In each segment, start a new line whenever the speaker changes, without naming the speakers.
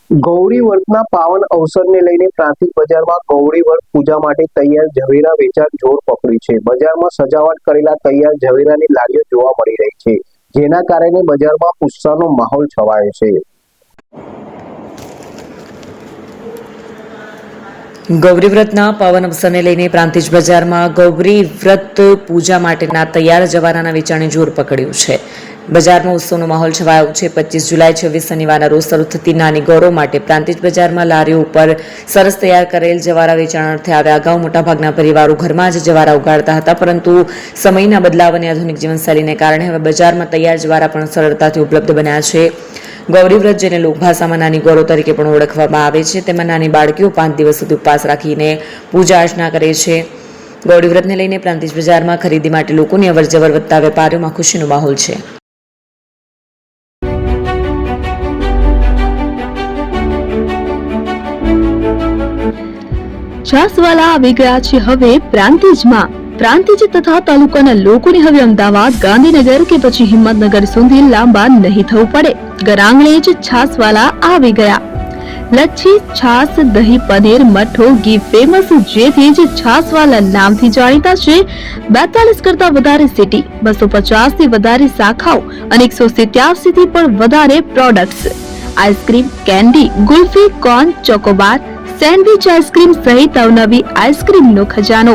ગૌરી વ્રતના પાવન અવસરને લઈને પ્રાંતિજ બજારમાં ગૌરી વ્રત પૂજા માટે તૈયાર ઝવેરા વેચાણ જોર પકડ્યું છે। બજારમાં સજાવટ કરેલા તૈયાર ઝવેરાની લારીઓ જોવા મળી રહી છે, જેના કારણે બજારમાં ઉત્સાહનો માહોલ છવાયો છે।
ગૌરી વ્રતના પાવન અવસરને લઈને પ્રાંતિજ બજારમાં ગૌરી વ્રત પૂજા માટેના તૈયાર જવારાના વેચાણે જોર પકડ્યું છે। બજારમાં ઉત્સવનો માહોલ છવાયો છે। 25 જુલાઈ 26 શનિવારના રોજ શરૂ થતી નાની ગૌરવ માટે પ્રાંતિજ બજારમાં લારીઓ ઉપર સરસ તૈયાર કરેલ જવારા વેચાણાર્થે આવ્યા। અગાઉ મોટાભાગના પરિવારો ઘરમાં જ જવારા ઉગાડતા હતા, પરંતુ સમયના બદલાવ અને આધુનિક જીવનશૈલીને કારણે હવે બજારમાં તૈયાર જવારા પણ સરળતાથી ઉપલબ્ધ બન્યા છે। ગૌરી વ્રત, જેને લોકભાષામાં નાની ગૌરવ તરીકે પણ ઓળખવામાં આવે છે, તેમાં નાની બાળકીઓ 5 દિવસ સુધી ઉપવાસ રાખીને પૂજા અર્ચના કરે છે। ગૌરી વ્રતને લઈને પ્રાંતિજ બજારમાં ખરીદી માટે લોકોની અવરજવર વધતા વેપારીઓમાં ખુશીનો માહોલ છે।
છાસવાલા આવી ગયા છે હવે પ્રાંતિજમાં। પ્રાંતિજ તથા તાલુકાના લોકોને હવે અમદાવાદ, ગાંધીનગર કે પછી હિંમતનગર સુધી લાંબા નહીં થવું પડે। ઘર આંગણે જ છાસવાલા આવી ગયા। લચ્છી, છાસ, દહીં, પનીર, મઠ્ઠો, ઘી ફેમસ, જેથી જ છાસવાલા નામથી જાણીતા છે। 42 કરતા વધારે સિટી, 250 થી વધારે શાખાઓ અને 187 થી પણ વધારે products. Ice cream, candy, kulfi, corn, Chocobar, sandwich ice cream સહિત અવનવી આઈસ્ક્રીમનો ખજાનો।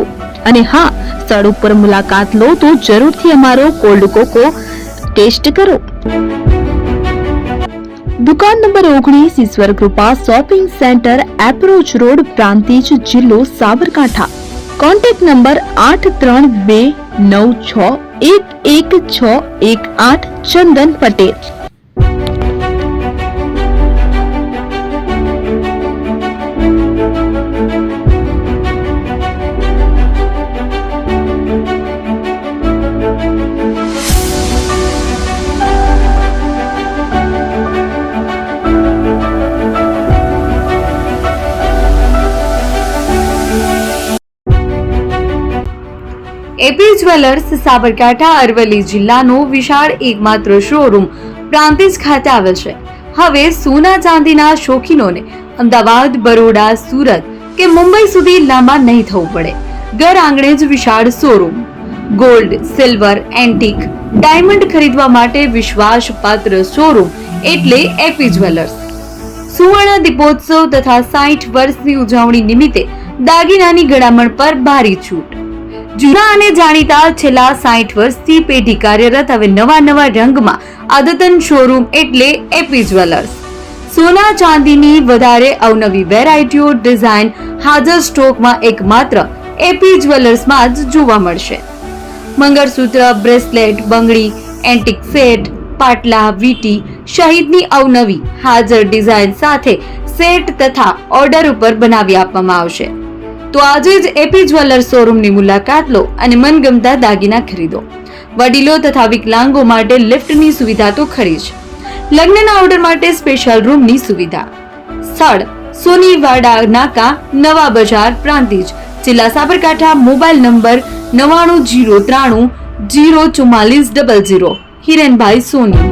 અને હા, સ્થળ ઉપર મુલાકાત લો તો જરૂરથી અમારો કોલ્ડ કોકો ટેસ્ટ કરો। દુકાન number 19, Ishwar Krupa shopping centre, approach road, Prantij, જિલ્લો Sabarkantha. Contact number 8329611618 Chandan Patel.
AP jewellers Sabarkantha Aravalli જિલ્લાનો વિશાળ એકમાત્ર શોરૂમ પ્રાંતિજ ખાતે આવેલ છે। હવે સોના ચાંદીના શોખીનોને અમદાવાદ, બરોડા, સુરત કે મુંબઈ સુધી લાંબા નહીં થવું પડે। ઘર આંગણે જ વિશાળ showroom. Gold, silver, antique, diamond ખરીદવા માટે વિશ્વાસપાત્ર શોરૂમ એટલે એપી જ્વેલર્સ। સુવર્ણ દીપોત્સવ તથા 60 વર્ષની ઉજવણી નિમિત્તે દાગીનાની ગળામણ પર ભારી છૂટ। જૂના અને જાણીતા છેલ્લા 60 વર્ષથી પેઢી કાર્યરત હવે નવા રંગમાં અદ્યતન શોરૂમ એટલે એપી જ્વેલર્સ। સોના ચાંદીની વધારે અવનવી વેરાયટીઓ, ડિઝાઇન હાજર સ્ટોકમાં એકમાત્ર એપી જ્વેલર્સમાં જ જોવા મળશે। મંગળસૂત્ર, બ્રેસલેટ, બંગડી, એન્ટિક સેટ, પાટલા, વીટી સહિતની અવનવી હાજર ડિઝાઇન સાથે સેટ તથા ઓર્ડર ઉપર બનાવી આપવામાં આવશે। તો આજે જ એપી જ્વેલર્સ શોરૂમની મુલાકાત લો અને મનગમતા દાગીના ખરીદો। વડીલો તથા વિકલાંગો માટે લિફ્ટની સુવિધા તો ખરી જ, લગ્નના ઓર્ડર માટે સ્પેશિયલ રૂમની સુવિધા। સ્થળ સોનીવાડા નાકા, નવા બજાર, પ્રાંતિજ, જિલ્લા સાબરકાંઠા। Mobile number 9903004400। હિરેનભાઈ સોની।